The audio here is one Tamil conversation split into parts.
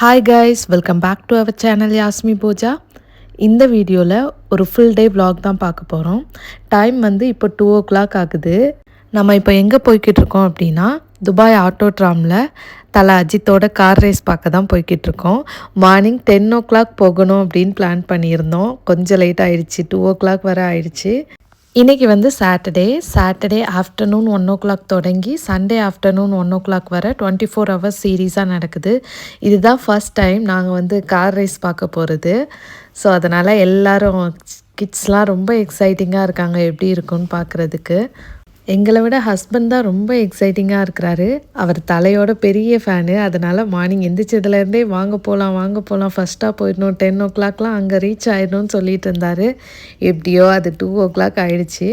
Hi guys, welcome back to our channel Yasmi Pooja. இந்த வீடியோவில் ஒரு ஃபுல் டே vlog தான் பார்க்க போகிறோம். டைம் வந்து இப்போ 2:00 ஆகுது. நம்ம இப்போ எங்கே போய்கிட்டு இருக்கோம் அப்படின்னா, துபாய் ஆட்டோ ட்ராமில் தலை அஜித்தோட கார் ரேஸ் பார்க்க தான் போய்கிட்டு இருக்கோம். மார்னிங் 10:00 போகணும் அப்படின்னு பிளான் பண்ணியிருந்தோம். கொஞ்சம் லேட் ஆயிடுச்சு, 2:00 வரை ஆயிடுச்சு. இன்றைக்கி வந்து சாட்டர்டே ஆஃப்டர்நூன் 1:00 தொடங்கி சண்டே ஆஃப்டர்நூன் 1:00 வரை 24 ஹவர்ஸ் சீரீஸாக நடக்குது. இதுதான் ஃபர்ஸ்ட் டைம் நாங்கள் வந்து கார் ரேஸ் பார்க்க போகிறது. ஸோ அதனால் எல்லோரும் கிட்ஸ்லாம் ரொம்ப எக்ஸைட்டிங்காக இருக்காங்க எப்படி இருக்குன்னு பார்க்குறதுக்கு. எங்களை விட ஹஸ்பண்ட் தான் ரொம்ப எக்ஸைட்டிங்காக இருக்கிறாரு. அவர் தலையோட பெரிய ஃபேனு. அதனால் மார்னிங் எந்திரிச்சதுலேருந்தே வாங்க போகலாம் ஃபஸ்ட்டாக போயிடணும், 10:00 அங்கே ரீச் ஆகிடணும்னு சொல்லிட்டு இருந்தார். எப்படியோ அது 2:00 ஆகிடுச்சு.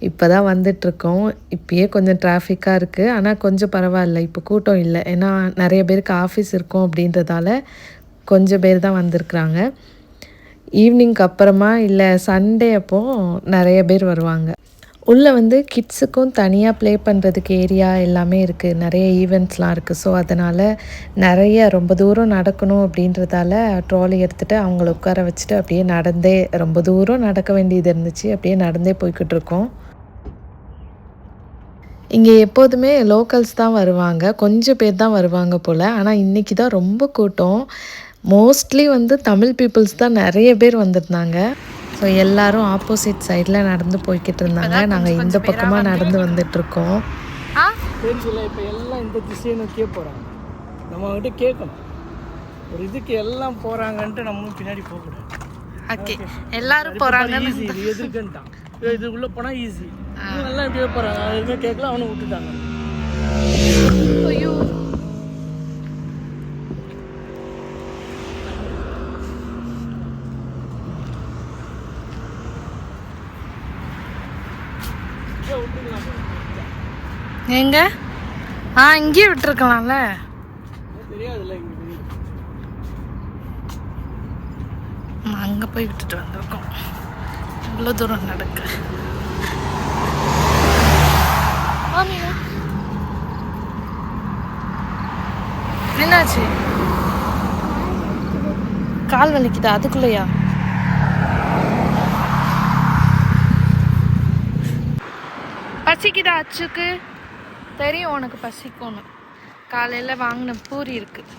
இப்போ தான் வந்துட்ருக்கோம். இப்போயே கொஞ்சம் டிராஃபிக்காக இருக்குது, ஆனால் கொஞ்சம் பரவாயில்ல, இப்போ கூட்டம் இல்லை. ஏன்னா நிறைய பேருக்கு ஆஃபீஸ் இருக்கும் அப்படின்றதால கொஞ்சம் பேர் தான் வந்திருக்குறாங்க. ஈவினிங்க்கு அப்புறமா இல்லை சண்டே அப்போது நிறைய பேர் வருவாங்க. உள்ளே வந்து கிட்ஸுக்கும் தனியாக ப்ளே பண்ணுறதுக்கு ஏரியா எல்லாமே இருக்குது, நிறைய ஈவெண்ட்ஸ்லாம் இருக்குது. ஸோ அதனால் நிறைய ரொம்ப தூரம் நடக்கணும் அப்படின்றதால ட்ராலி எடுத்துகிட்டு அவங்கள உட்கார வச்சுட்டு அப்படியே நடந்தே ரொம்ப தூரம் நடக்க வேண்டியது இருந்துச்சு. அப்படியே நடந்தே போய்கிட்டு இருக்கோம். இங்கே எப்போதுமே லோக்கல்ஸ் தான் வருவாங்க, கொஞ்சம் பேர் தான் வருவாங்க போல். ஆனால் இன்றைக்கி தான் ரொம்ப கூட்டம். மோஸ்ட்லி வந்து தமிழ் பீப்புள்ஸ் தான் நிறைய பேர் வந்திருந்தாங்க. ஸோ எல்லோரும் ஆப்போசிட் சைடில் நடந்து போய்கிட்டு இருந்தாங்க. நாங்கள் இந்த பக்கமாக நடந்து வந்துட்டுருக்கோம். தெரிஞ்சில்ல, இப்போ எல்லாம் இந்த திசையை நோக்கியே போகிறாங்க. நம்ம கிட்ட கேட்கணும், ஒரு இதுக்கு எல்லாம் போகிறாங்கன்ட்டு நம்ம பின்னாடி போகக்கூடாது. ஓகே, எல்லாரும் போகிறாங்க. ஈஸி, இது எதிர்க்குன்ட்டான், இதுக்குள்ளே போனால் ஈஸி. எல்லாம் இப்படியே போகிறாங்க, எதுவுமே கேட்கல, அவனை விட்டுட்டாங்க. ஐயோ, எங்க இங்கேயே விட்டுருக்கலாம்ல. தெரியாதுல்ல, அங்கே போய் விட்டுட்டு வந்திருக்கோம். இவ்வளோ தூரம் நடக்க. என்னாச்சு? கால் வலிக்குதா? அதுக்குள்ளையா? பசிக்குதா? அச்சுக்கு தெரியும் உனக்கு பசிக்கும்னு. காலையில் வாங்கின பூரி இருக்குது,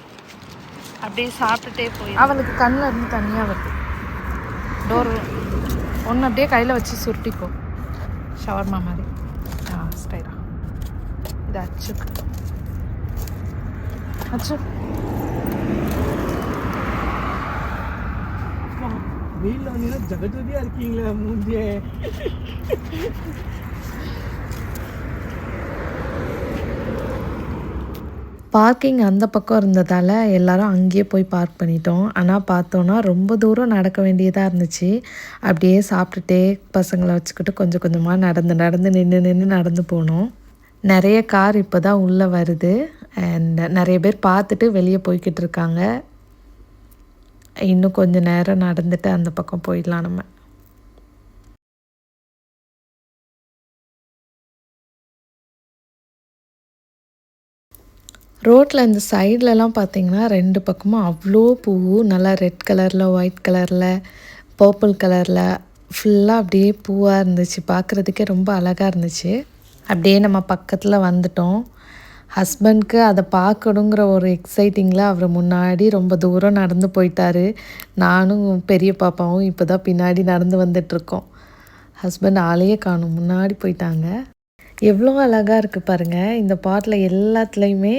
அப்படியே சாப்பிட்டுட்டே போய் அவளுக்கு கண்ணில் இருந்து தனியாக வருது. டோர் ஒன்று அப்படியே கையில் வச்சு சுருட்டிக்கும், ஷவர்மா மாதிரி. ஸ்டைலா இது அச்சுக்கு. அச்சு வெயிலில் வந்தீங்கன்னா ஜகஜோதியாக இருக்கீங்களே மூஞ்சியே. பார்க்கிங் அந்த பக்கம் இருந்ததால் எல்லோரும் அங்கேயே போய் பார்க் பண்ணிட்டோம். ஆனால் பார்த்தோன்னா ரொம்ப தூரம் நடக்க வேண்டியதாக இருந்துச்சு. அப்படியே சாப்பிட்டுட்டே பசங்களை வச்சுக்கிட்டு கொஞ்சம் கொஞ்சமாக நடந்து நின்று நடந்து போனோம். நிறைய கார் இப்போ தான் உள்ளே வருது. அண்ட் நிறைய பேர் பார்த்துட்டு வெளியே போய்கிட்டு இருக்காங்க. இன்னும் கொஞ்சம் நேரம் நடந்துட்டு அந்த பக்கம் போயிடலாம் நம்ம. ரோட்டில் இந்த சைட்லலாம் பார்த்திங்கன்னா 2 பக்கமும் அவ்வளோ பூ, நல்லா ரெட் கலரில், ஒயிட் கலரில், பர்பிள் கலரில் ஃபுல்லாக அப்படியே பூவாக இருந்துச்சு. பார்க்குறதுக்கே ரொம்ப அழகாக இருந்துச்சு. அப்படியே நம்ம பக்கத்தில் வந்துட்டோம். ஹஸ்பண்ட்க்கு அதை பார்க்கணுங்கிற ஒரு எக்ஸைட்டிங்கில் அவர் முன்னாடி ரொம்ப தூரம் நடந்து போயிட்டார். நானும் பெரிய பாப்பாவும் இப்போ தான் பின்னாடி நடந்து வந்துட்டுருக்கோம். ஹஸ்பண்ட் ஆளையே காணும், முன்னாடி போயிட்டாங்க. எவ்வளோ அழகாக இருக்குது பாருங்கள். இந்த பாட்டில் எல்லாத்துலேயுமே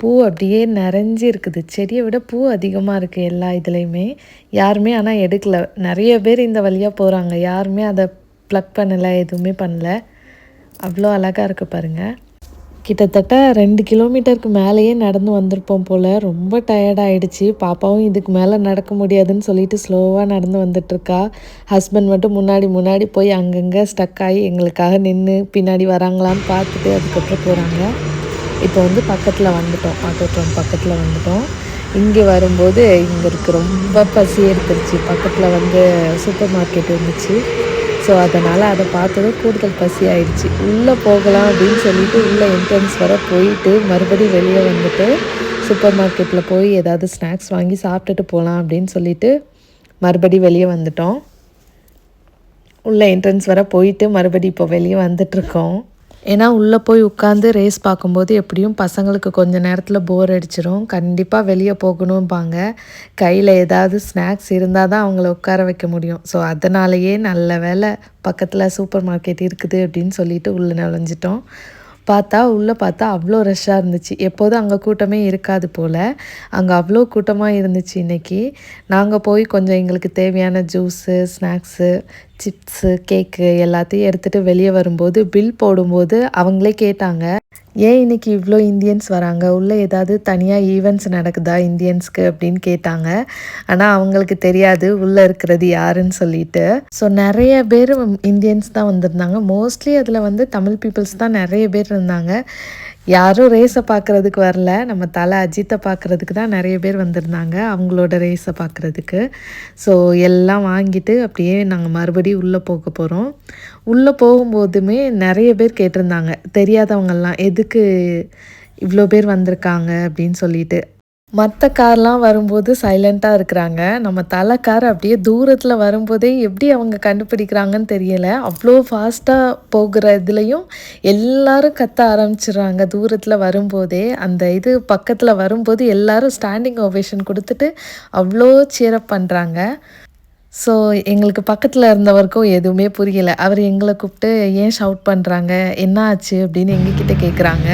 பூ அப்படியே நிறைஞ்சி இருக்குது. செடியை விட பூ அதிகமாக இருக்குது எல்லா இதுலேயுமே. யாருமே ஆனால் எடுக்கலை. நிறைய பேர் இந்த வழியாக போகிறாங்க, யாருமே அதை ப்ளக் பண்ணலை, எதுவுமே பண்ணல. அவ்வளோ அழகாக இருக்குது பாருங்கள். கிட்டத்தட்ட 2 கிலோமீட்டருக்கு மேலேயே நடந்து வந்திருப்போம் போல். ரொம்ப டயர்டாகிடுச்சு. பாப்பாவும் இதுக்கு மேலே நடக்க முடியாதுன்னு சொல்லிட்டு ஸ்லோவாக நடந்து வந்துட்டுருக்கா. ஹஸ்பண்ட் மட்டும் முன்னாடி போய் அங்கங்கே ஸ்டக் ஆகி எங்களுக்காக நின்று பின்னாடி வராங்களான்னு பார்த்துட்டு அதுக்கப்புறம் போகிறாங்க. இப்போ வந்து பக்கத்தில் வந்துட்டோம், ஆட்டோ ட்ராம் பக்கத்தில் வந்துட்டோம். இங்கே வரும்போது இங்கே ரொம்ப பசி எடுத்துருச்சு. பக்கத்தில் வந்து சூப்பர் மார்க்கெட் இருந்துச்சு. ஸோ அதனால் அதை பார்த்ததும் கூடுதல் பசி ஆயிடுச்சு. உள்ளே போகலாம் அப்படின்னு சொல்லிட்டு உள்ளே என்ட்ரன்ஸ் வர போயிட்டு மறுபடியும் வெளியே வந்துட்டு சூப்பர் மார்க்கெட்டில் போய் ஏதாவது ஸ்நாக்ஸ் வாங்கி சாப்பிட்டுட்டு போகலாம் அப்படின்னு சொல்லிட்டு மறுபடி வெளியே வந்துட்டோம். உள்ள என்ட்ரன்ஸ் வர போயிட்டு மறுபடி இப்போ வெளியே வந்துட்ருக்கோம். ஏன்னா உள்ளே போய் உட்காந்து ரேஸ் பார்க்கும்போது எப்படியும் பசங்களுக்கு கொஞ்சம் நேரத்தில் போர் அடிச்சிடும். கண்டிப்பாக வெளியே போகணும்பாங்க. கையில் ஏதாவது ஸ்நாக்ஸ் இருந்தால் தான் அவங்கள உட்கார வைக்க முடியும். ஸோ அதனாலேயே நல்ல வேளை பக்கத்தில் சூப்பர் மார்க்கெட் இருக்குது அப்படின்னு சொல்லிட்டு உள்ளே நுழைஞ்சிட்டோம். பார்த்தா அவ்வளோ ரஷ்ஷாக இருந்துச்சு. எப்போதும் அங்கே கூட்டமே இருக்காது போல். அங்கே அவ்வளோ கூட்டமாக இருந்துச்சு இன்றைக்கி. நாங்கள் போய் கொஞ்சம் எங்களுக்கு தேவையான ஜூஸு, ஸ்நாக்ஸு, சிப்ஸு, கேக்கு எல்லாத்தையும் எடுத்துகிட்டு வெளியே வரும்போது பில் போடும்போது அவங்களே கேட்டாங்க, ஏன் இன்றைக்கி இவ்வளோ இந்தியன்ஸ் வராங்க, உள்ளே ஏதாவது தனியாக ஈவெண்ட்ஸ் நடக்குதா இந்தியன்ஸ்க்கு அப்படின்னு கேட்டாங்க. ஆனால் அவங்களுக்கு தெரியாது உள்ளே இருக்கிறது யாருன்னு சொல்லிட்டு. ஸோ நிறைய பேர் இந்தியன்ஸ் தான் வந்திருந்தாங்க. மோஸ்ட்லி அதில் வந்து தமிழ் பீப்புள்ஸ் தான் நிறைய பேர் இருந்தாங்க. யாரும் ரேஸை பார்க்குறதுக்கு வரல, நம்ம தலை அஜித்தை பார்க்குறதுக்கு தான் நிறைய பேர் வந்திருந்தாங்க, அவங்களோட ரேஸை பார்க்குறதுக்கு. ஸோ எல்லாம் வாங்கிட்டு அப்படியே நாங்கள் மறுபடியும் உள்ளே போக போகிறோம். உள்ளே போகும்போதுமே நிறைய பேர் கேட்டிருந்தாங்க, தெரியாதவங்கெல்லாம் எதுக்கு இவ்வளோ பேர் வந்திருக்காங்க அப்படின்னு சொல்லிட்டு. மற்ற கார்லாம் வரும்போது சைலண்ட்டாக இருக்கிறாங்க. நம்ம தலை கார் அப்படியே தூரத்தில் வரும்போதே எப்படி அவங்க கண்டுபிடிக்கிறாங்கன்னு தெரியலை. அவ்வளோ ஃபாஸ்ட்டாக போகிற இதுலேயும் எல்லோரும் கத்த ஆரம்பிச்சிடுறாங்க தூரத்தில் வரும்போதே. அந்த இது பக்கத்தில் வரும்போது எல்லோரும் ஸ்டாண்டிங் ஓவேஷன் கொடுத்துட்டு அவ்வளோ சியரப் பண்ணுறாங்க. ஸோ எங்களுக்கு பக்கத்தில் இருந்தவருக்கும் எதுவுமே புரியலை. அவர் எங்களை கூப்பிட்டு ஏன் ஷவுட் பண்ணுறாங்க, என்ன ஆச்சு அப்படின்னு எங்ககிட்ட கேட்குறாங்க.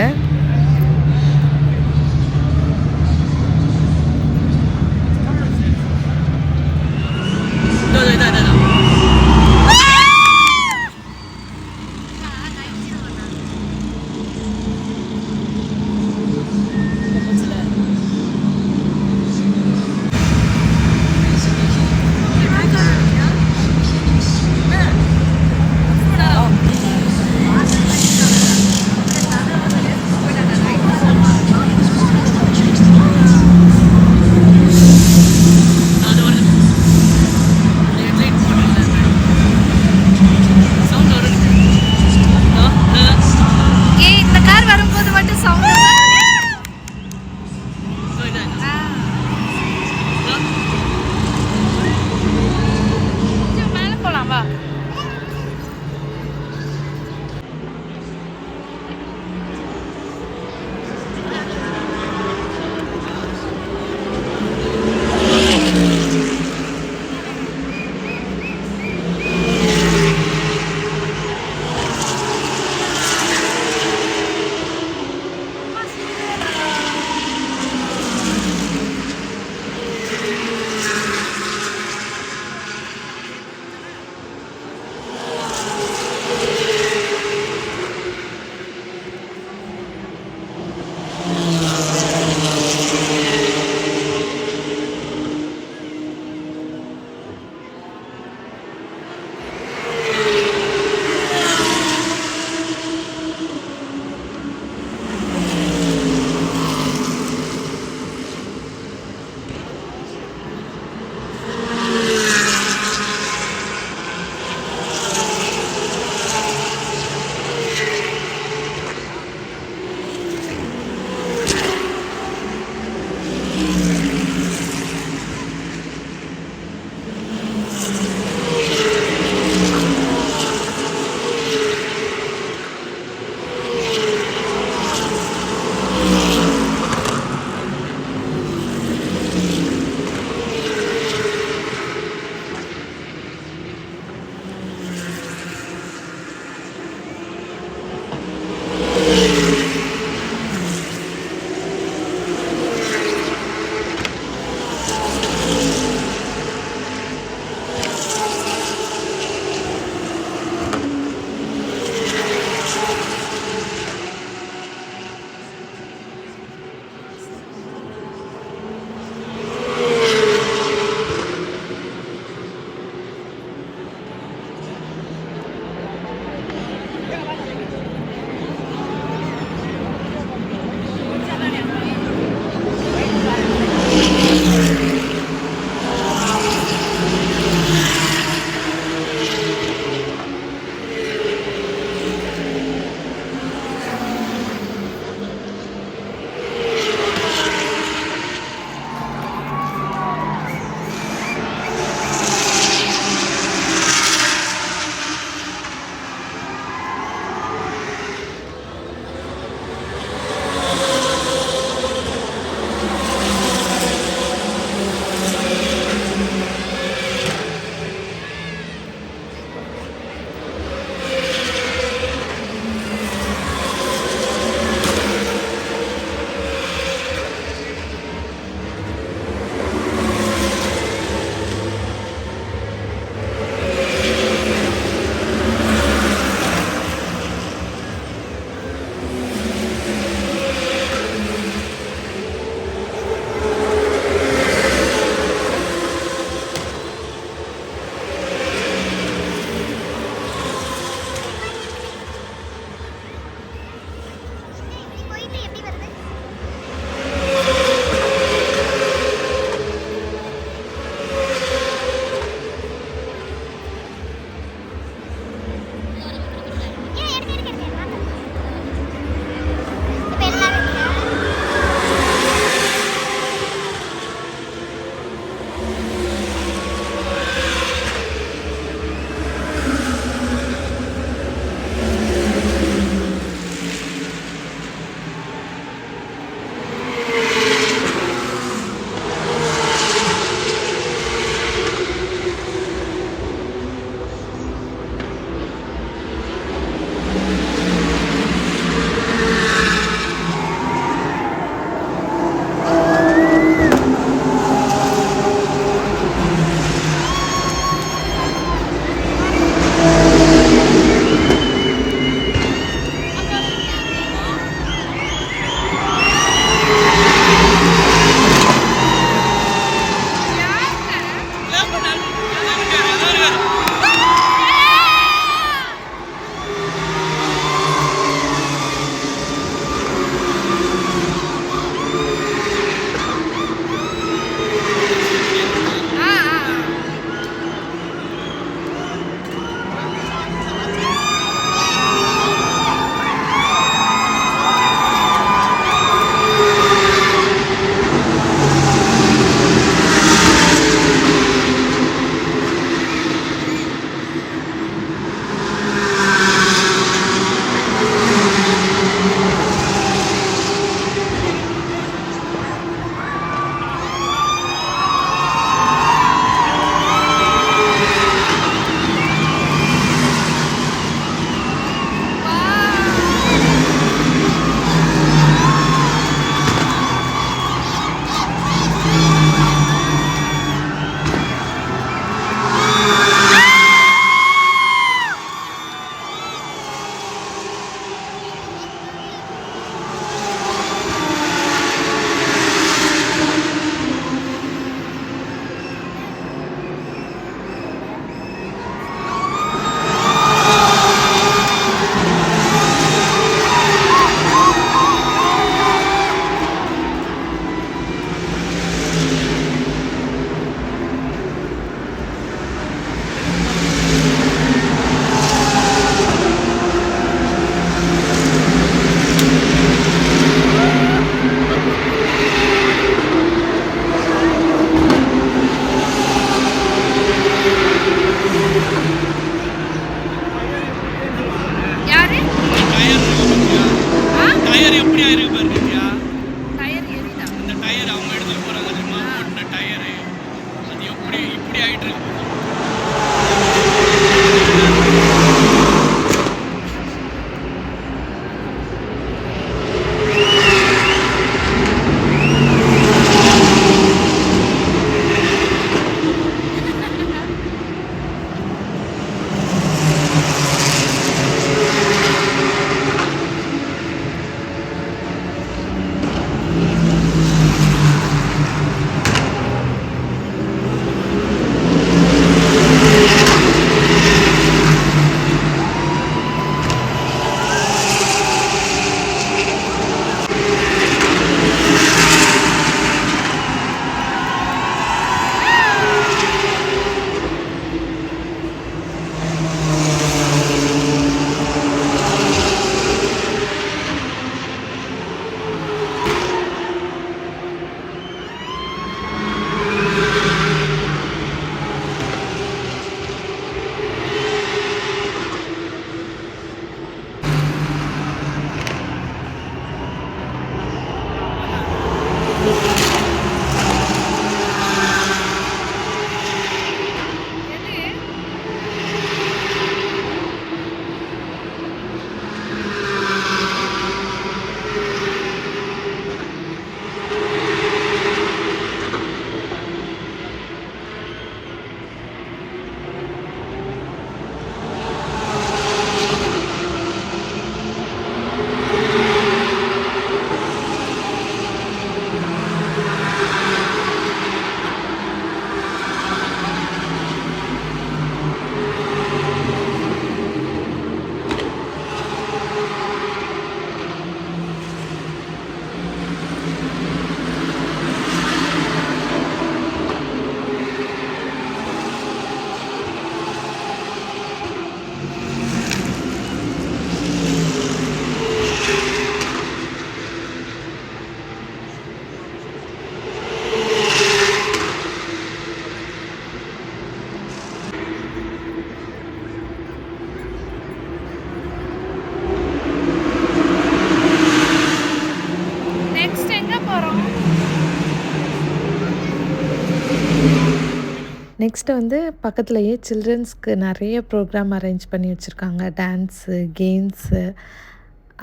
நெக்ஸ்ட்டு வந்து பக்கத்துலேயே சில்ட்ரன்ஸ்க்கு நிறைய ப்ரோக்ராம் அரேஞ்ச் பண்ணி வச்சுருக்காங்க. டான்ஸு, கேம்ஸு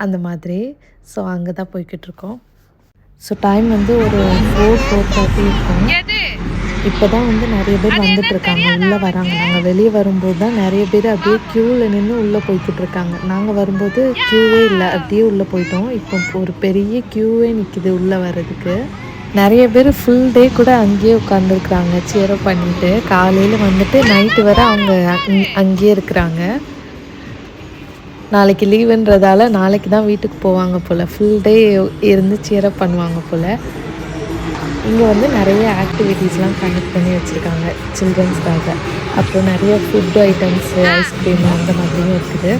அந்த மாதிரி. ஸோ அங்கே தான் போய்கிட்டுருக்கோம். ஸோ டைம் வந்து ஒரு 4:30 இருக்கும். இப்போ தான் வந்து நிறைய பேர் வந்துட்டுருக்காங்க, உள்ளே வராங்க. நாங்கள் வெளியே வரும்போது தான் நிறைய பேர் அப்படியே க்யூவில் நின்று உள்ளே போய்கிட்டுருக்காங்க. நாங்கள் வரும்போது க்யூவே இல்லை, அப்படியே உள்ளே போயிட்டோம். இப்போ ஒரு பெரிய க்யூவே நிற்கிது உள்ளே வர்றதுக்கு. நிறைய பேர் ஃபுல் டே கூட அங்கேயே உட்காந்துருக்குறாங்க சேரப் பண்ணிவிட்டு. காலையில் வந்துட்டு நைட்டு வரை அவங்க அங்கேயே இருக்கிறாங்க. நாளைக்கு லீவுன்றதால நாளைக்கு தான் வீட்டுக்கு போவாங்க போல். ஃபுல் டே இருந்து சேரப் பண்ணுவாங்க போல். இங்கே வந்து நிறைய ஆக்டிவிட்டீஸ்லாம் கண்டக்ட் பண்ணி வச்சுருக்காங்க சில்ட்ரன்ஸ்க்காக. அப்புறம் நிறைய ஃபுட் ஐட்டம்ஸு, ஐஸ்கிரீம் அந்த மாதிரியும் இருக்குது.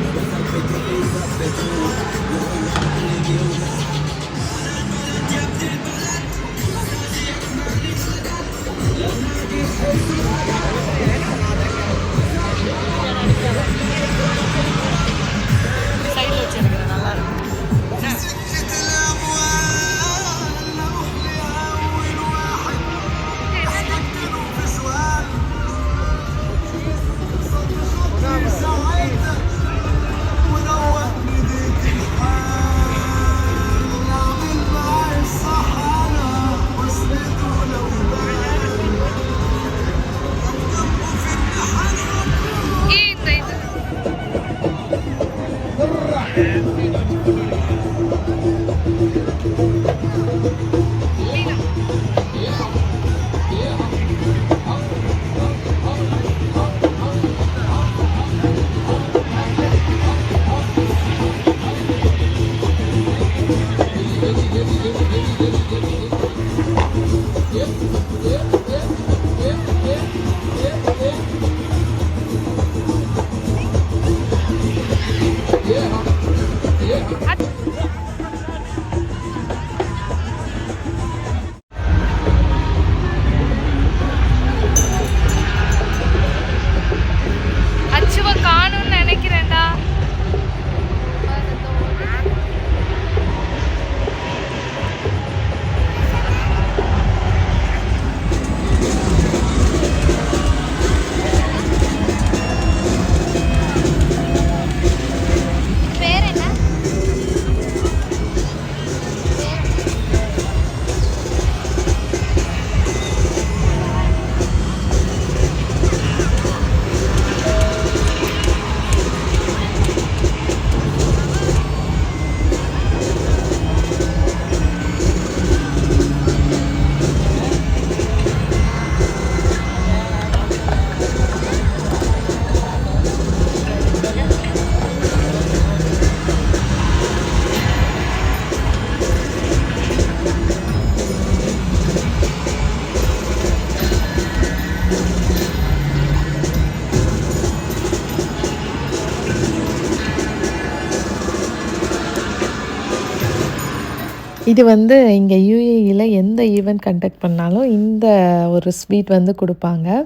இது வந்து இங்கே யுஏஇயில் எந்த ஈவெண்ட் கண்டக்ட் பண்ணாலும் இந்த ஒரு ஸ்வீட் வந்து கொடுப்பாங்க.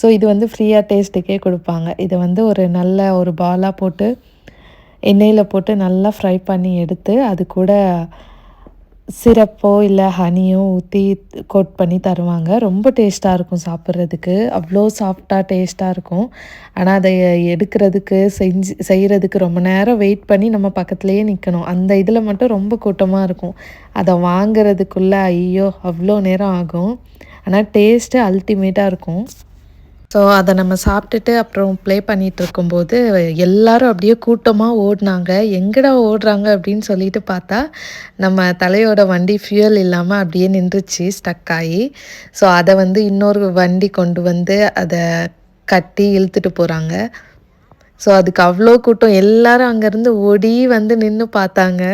ஸோ இது வந்து ஃப்ரீயாக டேஸ்ட்டுக்கே கொடுப்பாங்க. இதை வந்து ஒரு நல்ல ஒரு பாலாக போட்டு எண்ணெயில் போட்டு நல்லா ஃப்ரை பண்ணி எடுத்து அது கூட சிரப்போ இல்லை ஹனியோ ஊற்றி கோட் பண்ணி தருவாங்க. ரொம்ப டேஸ்ட்டாக இருக்கும் சாப்பிட்றதுக்கு. அவ்வளோ சாஃப்டாக டேஸ்ட்டாக இருக்கும். ஆனால் அதை எடுக்கிறதுக்கு செய்கிறதுக்கு ரொம்ப நேரம் வெயிட் பண்ணி நம்ம பக்கத்துலேயே நிற்கணும். அந்த இதில் மட்டும் ரொம்ப கூட்டமாக இருக்கும். அதை வாங்கிறதுக்குள்ளே ஐயோ அவ்வளோ நேரம் ஆகும். ஆனால் டேஸ்ட்டு அல்டிமேட்டாக இருக்கும். ஸோ அதை நம்ம சாப்பிட்டுட்டு அப்புறம் ப்ளே பண்ணிகிட்டு இருக்கும்போது எல்லோரும் அப்படியே கூட்டமாக ஓடினாங்க. எங்கடா ஓடுறாங்க அப்படின்னு சொல்லிட்டு பார்த்தா நம்ம தலையோட வண்டி ஃபியூயல் இல்லாமல் அப்படியே நின்றுச்சு, ஸ்டக் ஆகி. ஸோ அதை வந்து இன்னொரு வண்டி கொண்டு வந்து அதை கட்டி இழுத்துட்டு போகிறாங்க. ஸோ அதுக்கு அவ்வளோ கூட்டம். எல்லோரும் அங்கேருந்து ஓடி வந்து நின்று பார்த்தாங்க.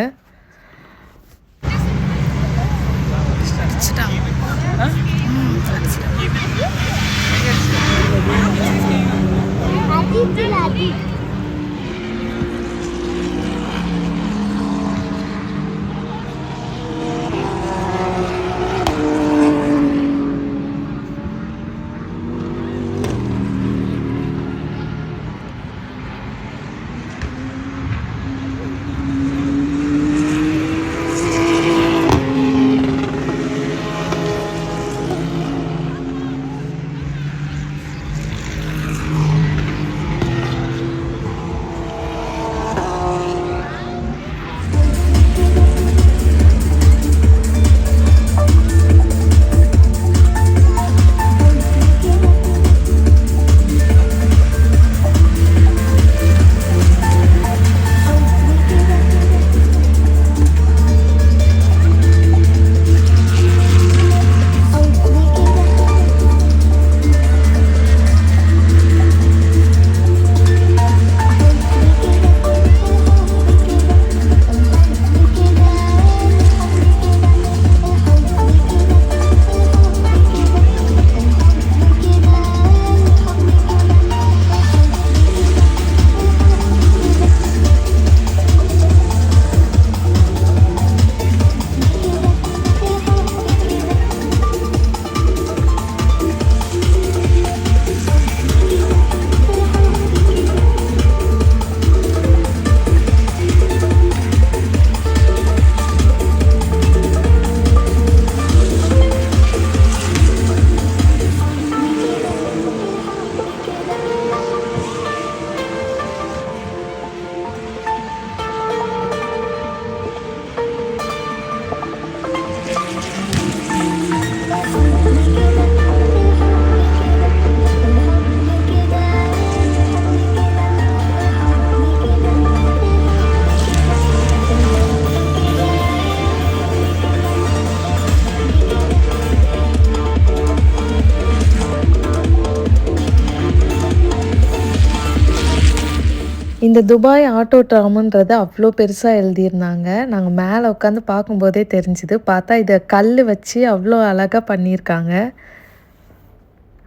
இந்த துபாய் ஆட்டோ ட்ராமுன்றது அவ்வளோ பெருசாக எழுதியிருந்தாங்க. நாங்கள் மேலே உட்காந்து பார்க்கும்போதே தெரிஞ்சுது. பார்த்தா இதை கல் வச்சு அவ்வளோ அழகாக பண்ணியிருக்காங்க.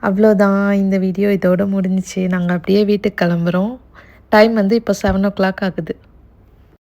அவ்வளோதான், இந்த வீடியோ இதோட முடிஞ்சிச்சு. நாங்கள் அப்படியே வீட்டுக்கு கிளம்புறோம். டைம் வந்து இப்போ 7 o'clock ஆகுது.